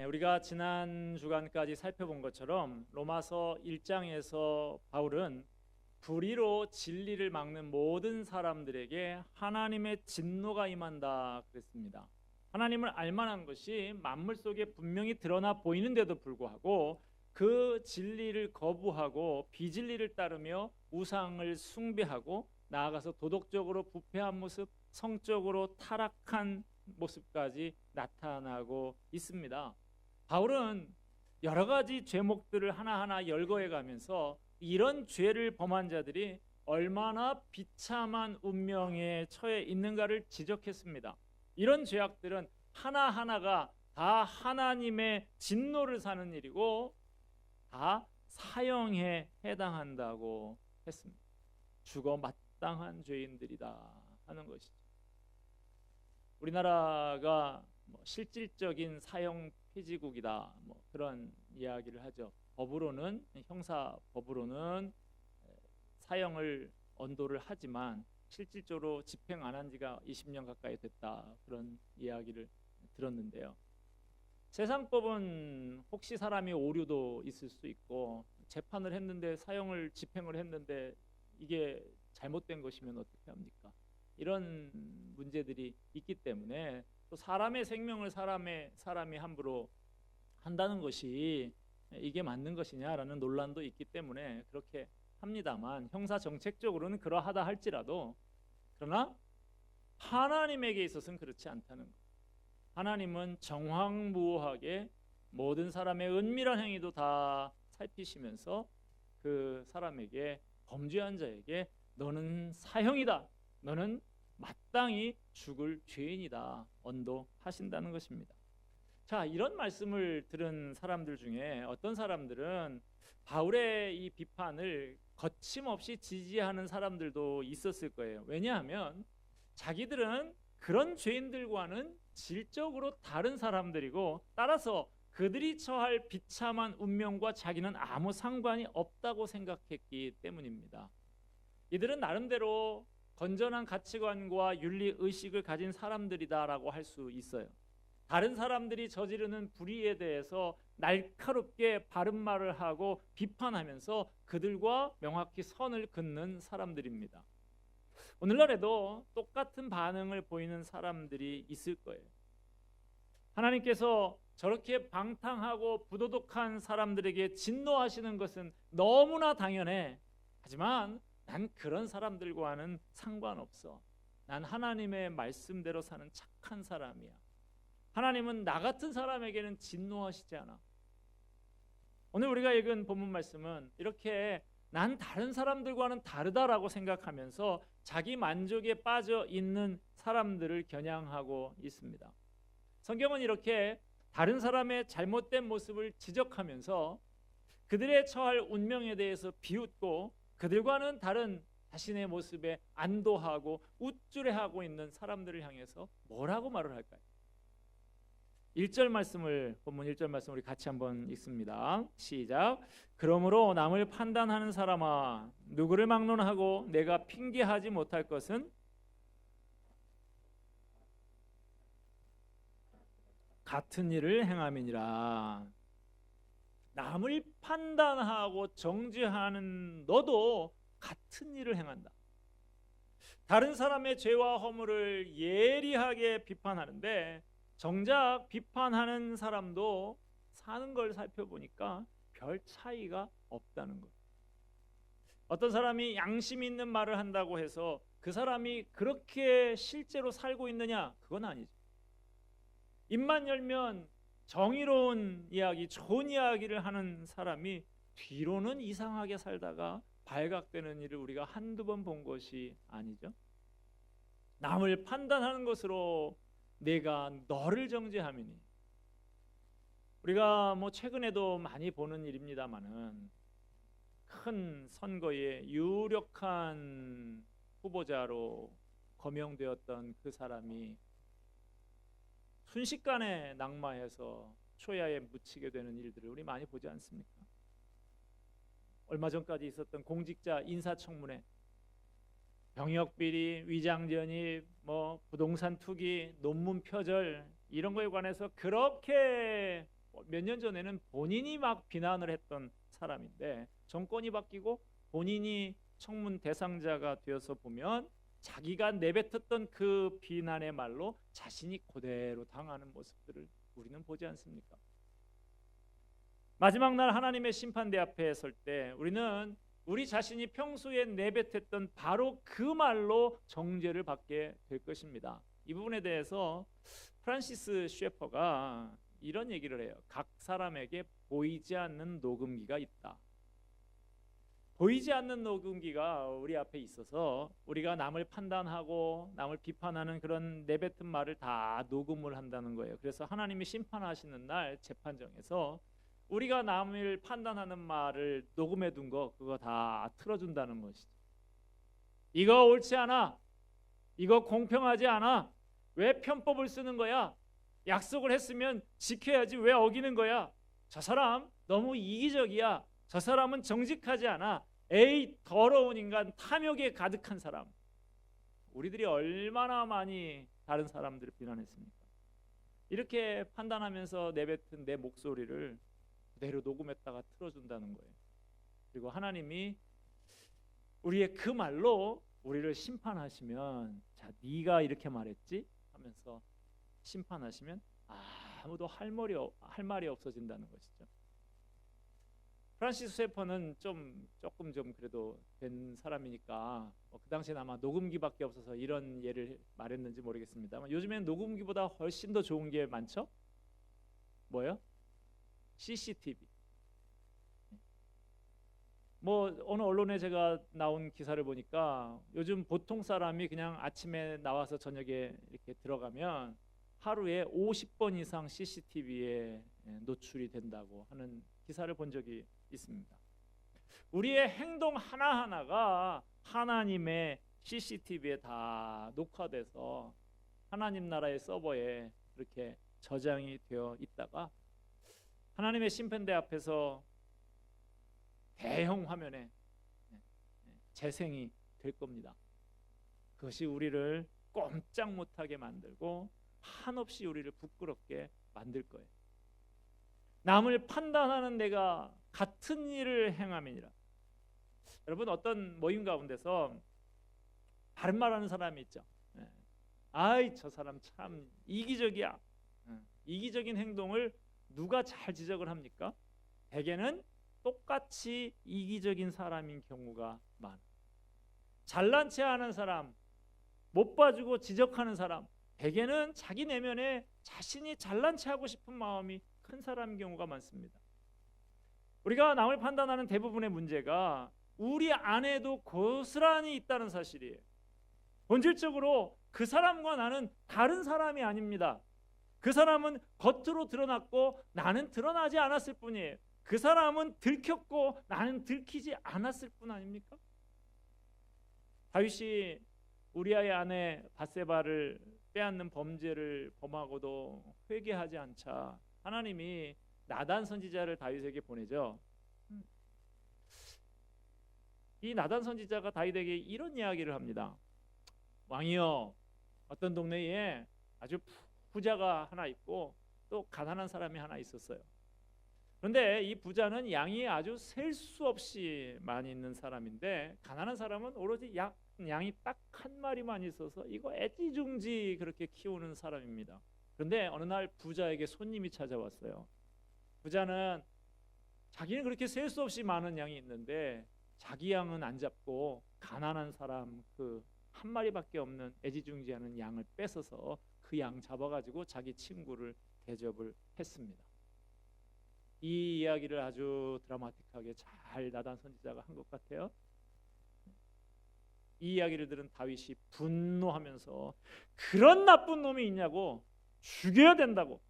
우리가 지난 주간까지 살펴본 것처럼 로마서 1장에서 바울은 불의로 진리를 막는 모든 사람들에게 하나님의 진노가 임한다 그랬습니다. 하나님을 알만한 것이 만물 속에 분명히 드러나 보이는데도 불구하고 그 진리를 거부하고 비진리를 따르며 우상을 숭배하고 나아가서 도덕적으로 부패한 모습, 성적으로 타락한 모습까지 나타나고 있습니다. 바울은 여러 가지 죄목들을 하나하나 열거해 가면서 이런 죄를 범한 자들이 얼마나 비참한 운명에 처해 있는가를 지적했습니다. 이런 죄악들은 하나하나가 다 하나님의 진노를 사는 일이고 다 사형에 해당한다고 했습니다. 죽어 마땅한 죄인들이다 하는 것이죠. 우리나라가 실질적인 사형 폐지국이다 그런 이야기를 하죠. 법으로는 형사법으로는 사형을 언도를 하지만 실질적으로 집행 안 한 지가 20년 가까이 됐다 그런 이야기를 들었는데요. 세상법은 혹시 사람이 오류도 있을 수 있고 재판을 했는데 사형을 집행을 했는데 이게 잘못된 것이면 어떻게 합니까? 이런 문제들이 있기 때문에 또 사람의 생명을 사람이 함부로 한다는 것이 이게 맞는 것이냐라는 논란도 있기 때문에 그렇게 합니다만 형사 정책적으로는 그러하다 할지라도 그러나 하나님에게 있어서는 그렇지 않다는 것. 하나님은 정황무오하게 모든 사람의 은밀한 행위도 다 살피시면서 그 사람에게 범죄한 자에게 너는 사형이다. 너는 마땅히 죽을 죄인이다. 언도하신다는 것입니다. 자, 이런 말씀을 들은 사람들 중에 어떤 사람들은 바울의 이 비판을 거침없이 지지하는 사람들도 있었을 거예요. 왜냐하면 자기들은 그런 죄인들과는 질적으로 다른 사람들이고 따라서 그들이 처할 비참한 운명과 자기는 아무 상관이 없다고 생각했기 때문입니다. 이들은 나름대로 건전한 가치관과 윤리의식을 가진 사람들이다라고 할 수 있어요. 다른 사람들이 저지르는 불의에 대해서 날카롭게 바른 말을 하고 비판하면서 그들과 명확히 선을 긋는 사람들입니다. 오늘날에도 똑같은 반응을 보이는 사람들이 있을 거예요. 하나님께서 저렇게 방탕하고 부도덕한 사람들에게 진노하시는 것은 너무나 당연해. 하지만 난 그런 사람들과는 상관없어. 난 하나님의 말씀대로 사는 착한 사람이야. 하나님은 나 같은 사람에게는 진노하시지 않아. 오늘 우리가 읽은 본문 말씀은 이렇게 난 다른 사람들과는 다르다라고 생각하면서 자기 만족에 빠져 있는 사람들을 겨냥하고 있습니다. 성경은 이렇게 다른 사람의 잘못된 모습을 지적하면서 그들의 처할 운명에 대해서 비웃고 그들과는 다른 자신의 모습에 안도하고 우쭐해하고 있는 사람들을 향해서 뭐라고 말을 할까요? 1절 말씀을 본문 1절 말씀 우리 같이 한번 읽습니다. 시작. 그러므로 남을 판단하는 사람아 누구를 막론하고 내가 핑계하지 못할 것은 같은 일을 행함이니라. 남을 판단하고 정죄하는 너도 같은 일을 행한다. 다른 사람의 죄와 허물을 예리하게 비판하는데 정작 비판하는 사람도 사는 걸 살펴보니까 별 차이가 없다는 것. 어떤 사람이 양심 있는 말을 한다고 해서 그 사람이 그렇게 실제로 살고 있느냐? 그건 아니죠. 입만 열면 정의로운 이야기, 좋은 이야기를 하는 사람이 뒤로는 이상하게 살다가 발각되는 일을 우리가 한두 번 본 것이 아니죠. 남을 판단하는 것으로 내가 너를 정죄함이니. 우리가 최근에도 많이 보는 일입니다만은 큰 선거에 유력한 후보자로 거명되었던 그 사람이 순식간에 낙마해서 초야에 묻히게 되는 일들을 우리 많이 보지 않습니까? 얼마 전까지 있었던 공직자 인사청문회, 병역비리, 위장전입, 부동산 투기, 논문 표절 이런 거에 관해서 그렇게 몇 년 전에는 본인이 막 비난을 했던 사람인데 정권이 바뀌고 본인이 청문 대상자가 되어서 보면 자기가 내뱉었던 그 비난의 말로 자신이 그대로 당하는 모습들을 우리는 보지 않습니까? 마지막 날 하나님의 심판대 앞에 설 때 우리는 우리 자신이 평소에 내뱉었던 바로 그 말로 정죄를 받게 될 것입니다. 이 부분에 대해서 프란시스 셰퍼가 이런 얘기를 해요. 각 사람에게 보이지 않는 녹음기가 있다. 보이지 않는 녹음기가 우리 앞에 있어서 우리가 남을 판단하고 남을 비판하는 그런 내뱉은 말을 다 녹음을 한다는 거예요. 그래서 하나님이 심판하시는 날 재판정에서 우리가 남을 판단하는 말을 녹음해 둔 거 그거 다 틀어준다는 것이죠. 이거 옳지 않아. 이거 공평하지 않아. 왜 편법을 쓰는 거야? 약속을 했으면 지켜야지 왜 어기는 거야? 저 사람 너무 이기적이야. 저 사람은 정직하지 않아. 에이 더러운 인간, 탐욕에 가득한 사람. 우리들이 얼마나 많이 다른 사람들을 비난했습니까? 이렇게 판단하면서 내뱉은 내 목소리를 그대로 녹음했다가 틀어준다는 거예요. 그리고 하나님이 우리의 그 말로 우리를 심판하시면, 자 네가 이렇게 말했지? 하면서 심판하시면 아무도 할 말이 없어진다는 것이죠. 프란시스 셰퍼는 조금 그래도 된 사람이니까 그 당시엔 아마 녹음기밖에 없어서 이런 예를 말했는지 모르겠습니다만 요즘에는 녹음기보다 훨씬 더 좋은 게 많죠? 뭐예요? CCTV. 뭐 어느 언론에 제가 나온 기사를 보니까 요즘 보통 사람이 그냥 아침에 나와서 저녁에 이렇게 들어가면 하루에 50번 이상 CCTV에 노출이 된다고 하는 기사를 본 적이 있습니다. 우리의 행동 하나하나가 하나님의 CCTV에 다 녹화돼서 하나님 나라의 서버에 그렇게 저장이 되어 있다가 하나님의 심판대 앞에서 대형 화면에 재생이 될 겁니다. 그것이 우리를 꼼짝 못하게 만들고 한없이 우리를 부끄럽게 만들 거예요. 남을 판단하는 내가 같은 일을 행함이니라. 여러분 어떤 모임 가운데서 바른 말하는 사람이 있죠. 아이 저 사람 참 이기적이야. 이기적인 행동을 누가 잘 지적을 합니까? 대개는 똑같이 이기적인 사람인 경우가 많아. 잘난 체 하는 사람, 못 봐주고 지적하는 사람, 대개는 자기 내면에 자신이 잘난 체 하고 싶은 마음이 큰 사람인 경우가 많습니다. 우리가 남을 판단하는 대부분의 문제가 우리 안에도 고스란히 있다는 사실이에요. 본질적으로 그 사람과 나는 다른 사람이 아닙니다. 그 사람은 겉으로 드러났고 나는 드러나지 않았을 뿐이에요. 그 사람은 들켰고 나는 들키지 않았을 뿐 아닙니까? 다윗이 우리아의 아내 밧세바를 빼앗는 범죄를 범하고도 회개하지 않자 하나님이 나단 선지자를 다윗에게 보내죠. 이 나단 선지자가 다윗에게 이런 이야기를 합니다. 왕이여, 어떤 동네에 아주 부자가 하나 있고 또 가난한 사람이 하나 있었어요. 그런데 이 부자는 양이 아주 셀 수 없이 많이 있는 사람인데 가난한 사람은 오로지 양이 딱 한 마리만 있어서 이거 애지중지 그렇게 키우는 사람입니다. 그런데 어느 날 부자에게 손님이 찾아왔어요. 부자는 자기는 그렇게 셀 수 없이 많은 양이 있는데 자기 양은 안 잡고 가난한 사람 그 한 마리밖에 없는 애지중지하는 양을 뺏어서 그 양 잡아가지고 자기 친구를 대접을 했습니다. 이 이야기를 아주 드라마틱하게 잘 나단 선지자가 한 것 같아요. 이 이야기를 들은 다윗이 분노하면서 그런 나쁜 놈이 있냐고, 죽여야 된다고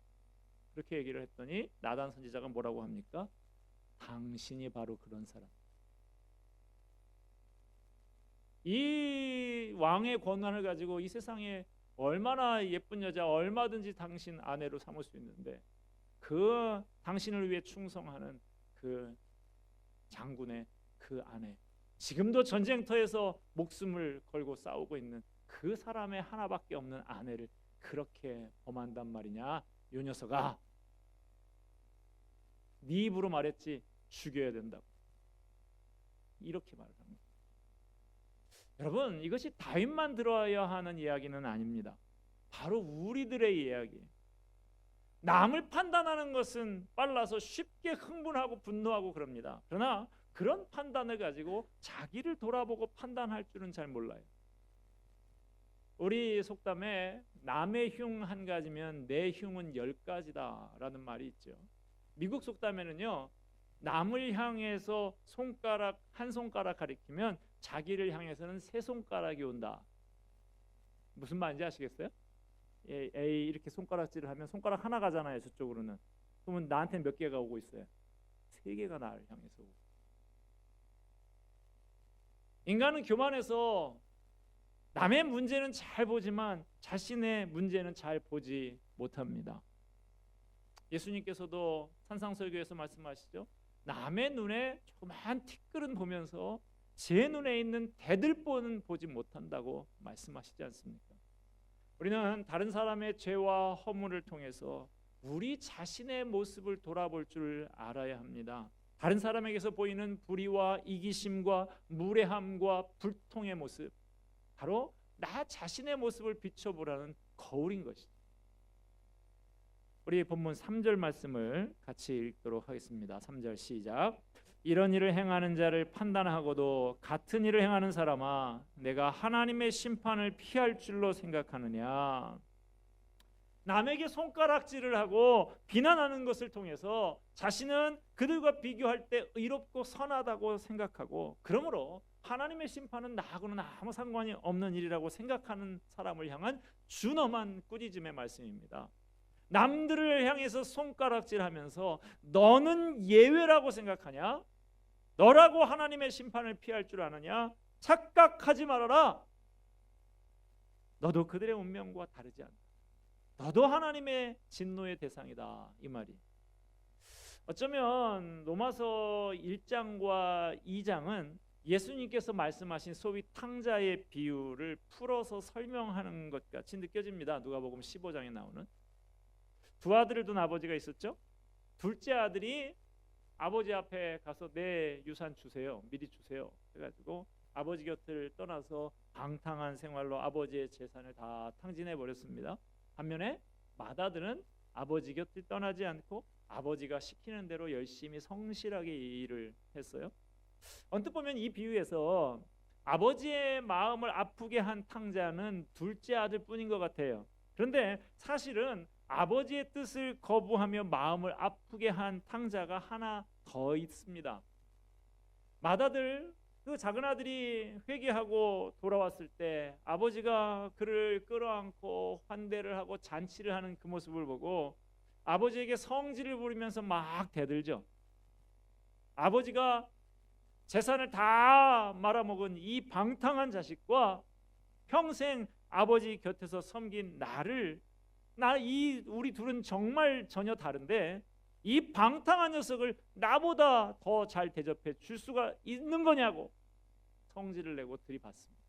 그렇게 얘기를 했더니 나단 선지자가 뭐라고 합니까? 당신이 바로 그런 사람. 이 왕의 권한을 가지고 이 세상에 얼마나 예쁜 여자 얼마든지 당신 아내로 삼을 수 있는데 그 당신을 위해 충성하는 그 장군의 그 아내, 지금도 전쟁터에서 목숨을 걸고 싸우고 있는 그 사람의 하나밖에 없는 아내를 그렇게 범한단 말이냐, 요 녀석아. 네 입으로 말했지 죽여야 된다고. 이렇게 말을 합니다. 여러분, 이것이 다윗만 들어야 하는 이야기는 아닙니다. 바로 우리들의 이야기예요. 남을 판단하는 것은 빨라서 쉽게 흥분하고 분노하고 그럽니다. 그러나 그런 판단을 가지고 자기를 돌아보고 판단할 줄은 잘 몰라요. 우리 속담에 남의 흉 한 가지면 내 흉은 10가지다라는 말이 있죠. 미국 속담에는요, 남을 향해서 손가락 한 손가락 가리키면 자기를 향해서는 3손가락이 온다. 무슨 말인지 아시겠어요? A 이렇게 손가락질을 하면 손가락 하나 가잖아요, 저쪽으로는. 그러면 나한테는 몇 개가 오고 있어요? 3개가 나를 향해서 오고. 인간은 교만해서 남의 문제는 잘 보지만 자신의 문제는 잘 보지 못합니다. 예수님께서도 산상설교에서 말씀하시죠. 남의 눈에 조그만 티끌은 보면서 제 눈에 있는 대들보는 보지 못한다고 말씀하시지 않습니까? 우리는 다른 사람의 죄와 허물을 통해서 우리 자신의 모습을 돌아볼 줄 알아야 합니다. 다른 사람에게서 보이는 불의와 이기심과 무례함과 불통의 모습, 바로 나 자신의 모습을 비춰보라는 거울인 것이죠. 우리 본문 3절 말씀을 같이 읽도록 하겠습니다. 3절 시작. 이런 일을 행하는 자를 판단하고도 같은 일을 행하는 사람아, 내가 하나님의 심판을 피할 줄로 생각하느냐. 남에게 손가락질을 하고 비난하는 것을 통해서 자신은 그들과 비교할 때 의롭고 선하다고 생각하고, 그러므로 하나님의 심판은 나하고는 아무 상관이 없는 일이라고 생각하는 사람을 향한 준엄한 꾸짖음의 말씀입니다. 남들을 향해서 손가락질하면서 너는 예외라고 생각하냐? 너라고 하나님의 심판을 피할 줄 아느냐? 착각하지 말아라. 너도 그들의 운명과 다르지 않다. 너도 하나님의 진노의 대상이다. 이 말이. 어쩌면 로마서 1장과 2장은 예수님께서 말씀하신 소위 탕자의 비유를 풀어서 설명하는 것 같이 느껴집니다. 누가복음 15장에 나오는. 두 아들을 둔 아버지가 있었죠. 둘째 아들이 아버지 앞에 가서 내 유산 주세요, 미리 주세요 해가지고 아버지 곁을 떠나서 방탕한 생활로 아버지의 재산을 다 탕진해 버렸습니다. 반면에 맏아들은 아버지 곁을 떠나지 않고 아버지가 시키는 대로 열심히 성실하게 일을 했어요. 언뜻 보면 이 비유에서 아버지의 마음을 아프게 한 탕자는 둘째 아들뿐인 것 같아요. 그런데 사실은 아버지의 뜻을 거부하며 마음을 아프게 한 탕자가 하나 더 있습니다. 맏아들, 그 작은 아들이 회개하고 돌아왔을 때 아버지가 그를 끌어안고 환대를 하고 잔치를 하는 그 모습을 보고 아버지에게 성질을 부리면서 막 대들죠. 아버지가 재산을 다 말아먹은 이 방탕한 자식과 평생 아버지 곁에서 섬긴 나를, 우리 둘은 정말 전혀 다른데 이 방탕한 녀석을 나보다 더 잘 대접해 줄 수가 있는 거냐고 성질을 내고 들이받습니다.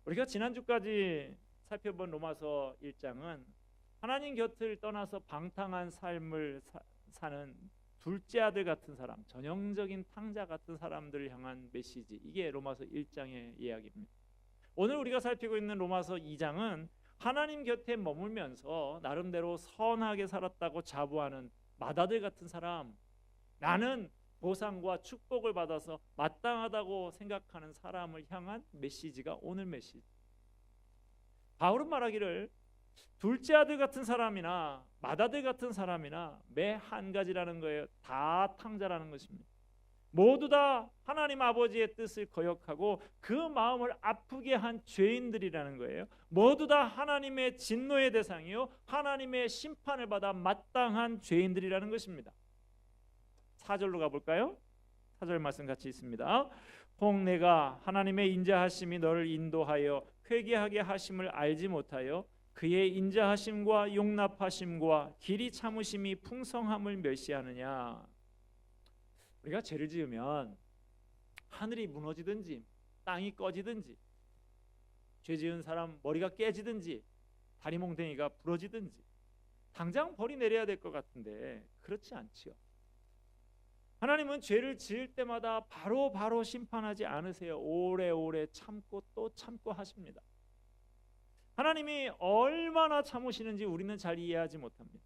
우리가 지난주까지 살펴본 로마서 1장은 하나님 곁을 떠나서 방탕한 삶을 사는 둘째 아들 같은 사람, 전형적인 탕자 같은 사람들을 향한 메시지, 이게 로마서 1장의 이야기입니다. 오늘 우리가 살피고 있는 로마서 2장은 하나님 곁에 머물면서 나름대로 선하게 살았다고 자부하는 맏아들 같은 사람, 나는 보상과 축복을 받아서 마땅하다고 생각하는 사람을 향한 메시지가 오늘 메시지. 바울은 말하기를 둘째 아들 같은 사람이나 맏아들 같은 사람이나 매 한 가지라는 거예요. 다 탕자라는 것입니다. 모두 다 하나님 아버지의 뜻을 거역하고 그 마음을 아프게 한 죄인들이라는 거예요. 모두 다 하나님의 진노의 대상이요, 하나님의 심판을 받아 마땅한 죄인들이라는 것입니다. 4절로 가볼까요? 4절 말씀 같이 있습니다. 혹 내가 하나님의 인자하심이 너를 인도하여 회개하게 하심을 알지 못하여 그의 인자하심과 용납하심과 길이 참으심이 풍성함을 멸시하느냐. 우리가 죄를 지으면 하늘이 무너지든지 땅이 꺼지든지 죄 지은 사람 머리가 깨지든지 다리 몽댕이가 부러지든지 당장 벌이 내려야 될 것 같은데 그렇지 않지요. 하나님은 죄를 지을 때마다 바로 심판하지 않으세요. 오래오래 참고 또 참고 하십니다. 하나님이 얼마나 참으시는지 우리는 잘 이해하지 못합니다.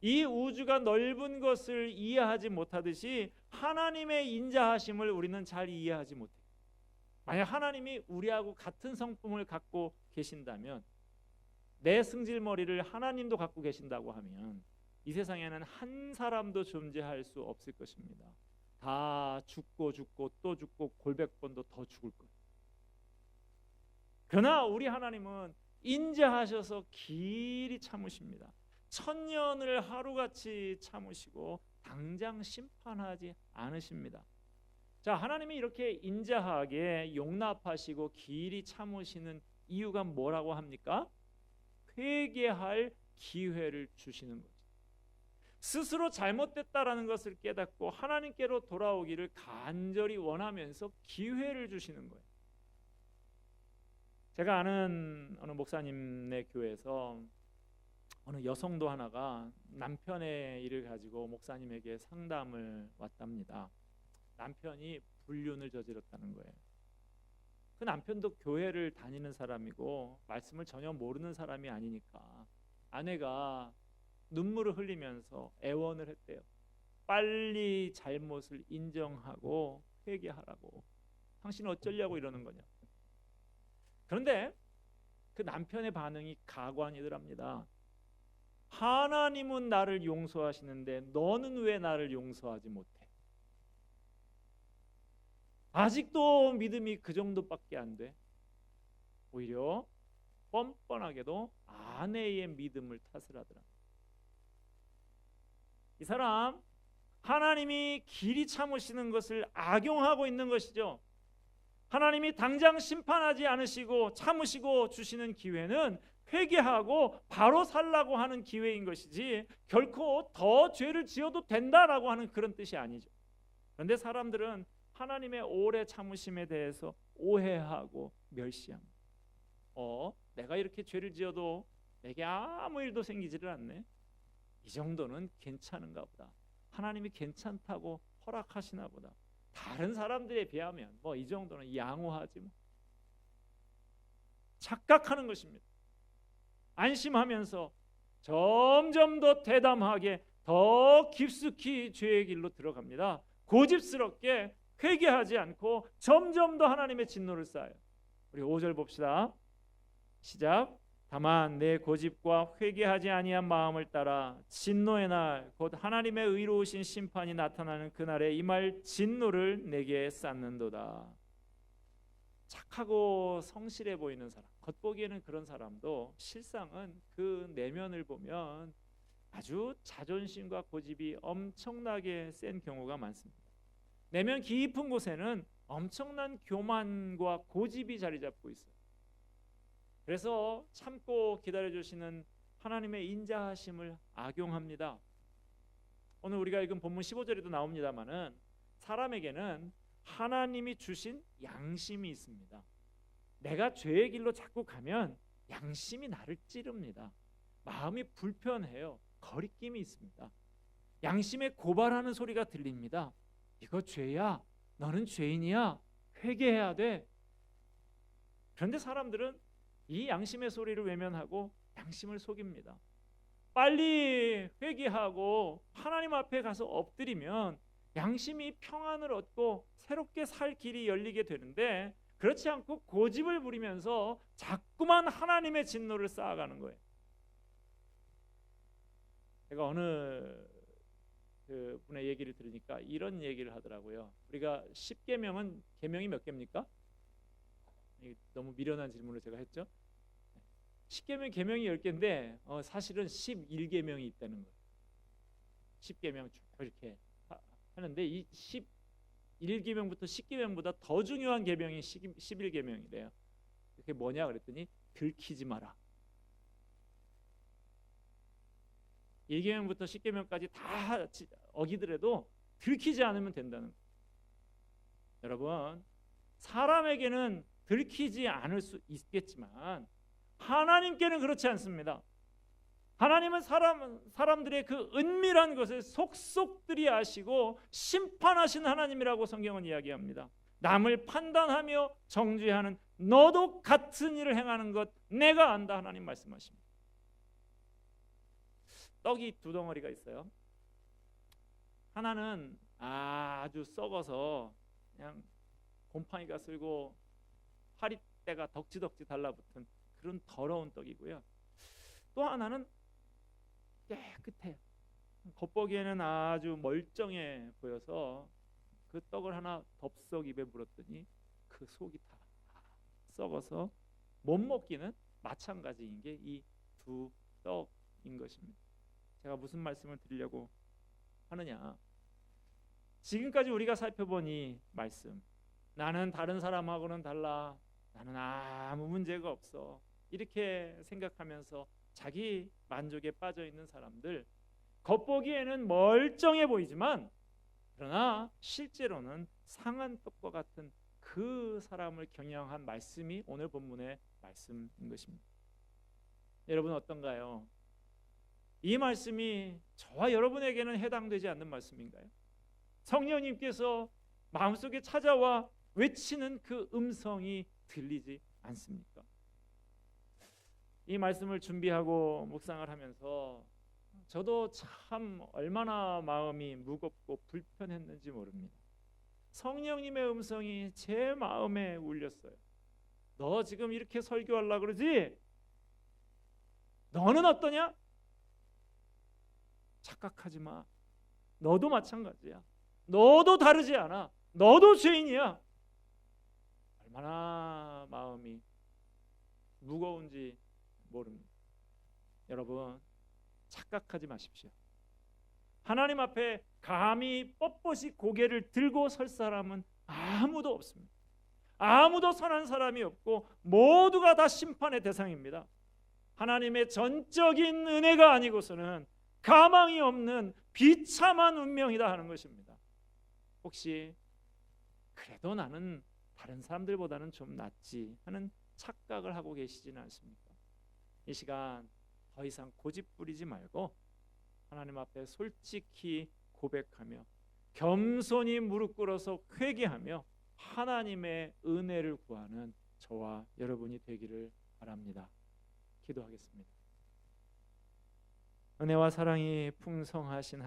이 우주가 넓은 것을 이해하지 못하듯이 하나님의 인자하심을 우리는 잘 이해하지 못해요. 만약 하나님이 우리하고 같은 성품을 갖고 계신다면, 내 승질머리를 하나님도 갖고 계신다고 하면 이 세상에는 한 사람도 존재할 수 없을 것입니다. 다 죽고 또 죽고 골백 번도 더 죽을 거예요. 그러나 우리 하나님은 인자하셔서 길이 참으십니다. 천년을 하루같이 참으시고 당장 심판하지 않으십니다. 자, 하나님이 이렇게 인자하게 용납하시고 길이 참으시는 이유가 뭐라고 합니까? 회개할 기회를 주시는 거죠. 스스로 잘못됐다라는 것을 깨닫고 하나님께로 돌아오기를 간절히 원하면서 기회를 주시는 거예요. 제가 아는 어느 목사님네 교회에서 어느 여성도 하나가 남편의 일을 가지고 목사님에게 상담을 왔답니다. 남편이 불륜을 저질렀다는 거예요. 그 남편도 교회를 다니는 사람이고 말씀을 전혀 모르는 사람이 아니니까 아내가 눈물을 흘리면서 애원을 했대요. 빨리 잘못을 인정하고 회개하라고. 당신은 어쩌려고 이러는 거냐. 그런데 그 남편의 반응이 가관이더랍니다. 하나님은 나를 용서하시는데 너는 왜 나를 용서하지 못해? 아직도 믿음이 그 정도밖에 안 돼. 오히려 뻔뻔하게도 아내의 믿음을 탓을 하더라. 이 사람 하나님이 길이 참으시는 것을 악용하고 있는 것이죠. 하나님이 당장 심판하지 않으시고 참으시고 주시는 기회는 회개하고 바로 살라고 하는 기회인 것이지 결코 더 죄를 지어도 된다라고 하는 그런 뜻이 아니죠. 그런데 사람들은 하나님의 오래 참으심에 대해서 오해하고 멸시합니다. 내가 이렇게 죄를 지어도 내게 아무 일도 생기지를 않네. 이 정도는 괜찮은가 보다. 하나님이 괜찮다고 허락하시나 보다. 다른 사람들에 비하면 뭐 이 정도는 양호하지 뭐. 착각하는 것입니다. 안심하면서 점점 더 대담하게 더 깊숙이 죄의 길로 들어갑니다. 고집스럽게 회개하지 않고 점점 더 하나님의 진노를 쌓아요. 우리 5절 봅시다. 시작. 다만 내 고집과 회개하지 아니한 마음을 따라 진노의 날 곧 하나님의 의로우신 심판이 나타나는 그날에 임할 진노를 내게 쌓는도다. 착하고 성실해 보이는 사람, 겉보기에는 그런 사람도 실상은 그 내면을 보면 아주 자존심과 고집이 엄청나게 센 경우가 많습니다. 내면 깊은 곳에는 엄청난 교만과 고집이 자리 잡고 있어요. 그래서 참고 기다려주시는 하나님의 인자하심을 악용합니다. 오늘 우리가 읽은 본문 15절에도 나옵니다마는 사람에게는 하나님이 주신 양심이 있습니다. 내가 죄의 길로 자꾸 가면 양심이 나를 찌릅니다. 마음이 불편해요. 거리낌이 있습니다. 양심에 고발하는 소리가 들립니다. 이거 죄야. 너는 죄인이야. 회개해야 돼. 그런데 사람들은 이 양심의 소리를 외면하고 양심을 속입니다. 빨리 회개하고 하나님 앞에 가서 엎드리면 양심이 평안을 얻고 새롭게 살 길이 열리게 되는데 그렇지 않고 고집을 부리면서 자꾸만 하나님의 진노를 쌓아가는 거예요. 제가 어느 그 분의 얘기를 들으니까 이런 얘기를 하더라고요. 우리가 10계명은 계명이 몇 개입니까? 너무 미련한 질문을 제가 했죠. 10계명 계명이 10개인데 사실은 11계명이 있다는 거예요. 10계명 쭉 이렇게 하는데 이 11계명부터 10계명보다 더 중요한 계명이 11계명이래요. 그게 뭐냐 그랬더니 들키지 마라. 1계명부터 10계명까지 다 어기더라도 들키지 않으면 된다는 거예요. 여러분, 사람에게는 들키지 않을 수 있겠지만 하나님께는 그렇지 않습니다. 하나님은 사람들의 그 은밀한 것을 속속들이 아시고 심판하신 하나님이라고 성경은 이야기합니다. 남을 판단하며 정죄하는 너도 같은 일을 행하는 것 내가 안다, 하나님 말씀하십니다. 떡이 두 덩어리가 있어요. 하나는 아주 썩어서 그냥 곰팡이가 쓸고 파릿대가 덕지덕지 달라붙은 그런 더러운 떡이고요. 또 하나는 깨끗해요. 겉보기에는 아주 멀쩡해 보여서 그 떡을 하나 덥석 입에 물었더니 그 속이 다 썩어서 못 먹기는 마찬가지인 게 이 두 떡인 것입니다. 제가 무슨 말씀을 드리려고 하느냐, 지금까지 우리가 살펴본 이 말씀, 나는 다른 사람하고는 달라, 나는 아무 문제가 없어, 이렇게 생각하면서 자기 만족에 빠져 있는 사람들, 겉보기에는 멀쩡해 보이지만 그러나 실제로는 상한 떡과 같은 그 사람을 경영한 말씀이 오늘 본문의 말씀인 것입니다. 여러분 어떤가요? 이 말씀이 저와 여러분에게는 해당되지 않는 말씀인가요? 성령님께서 마음속에 찾아와 외치는 그 음성이 들리지 않습니까? 이 말씀을 준비하고 묵상을 하면서 저도 참 얼마나 마음이 무겁고 불편했는지 모릅니다. 성령님의 음성이 제 마음에 울렸어요. 너 지금 이렇게 설교하려고 그러지? 너는 어떠냐? 착각하지 마. 너도 마찬가지야. 너도 다르지 않아. 너도 죄인이야. 얼마나 마음이 무거운지 모릅니다. 여러분, 착각하지 마십시오. 하나님 앞에 감히 뻣뻣이 고개를 들고 설 사람은 아무도 없습니다. 아무도 선한 사람이 없고 모두가 다 심판의 대상입니다. 하나님의 전적인 은혜가 아니고서는 가망이 없는 비참한 운명이다 하는 것입니다. 혹시 그래도 나는 다른 사람들보다는 좀 낫지 하는 착각을 하고 계시지는 않습니까? 이 시간 더 이상 고집 부리지 말고 하나님 앞에 솔직히 고백하며 겸손히 무릎 꿇어서 회개하며 하나님의 은혜를 구하는 저와 여러분이 되기를 바랍니다. 기도하겠습니다. 은혜와 사랑이 풍성하신 하나님,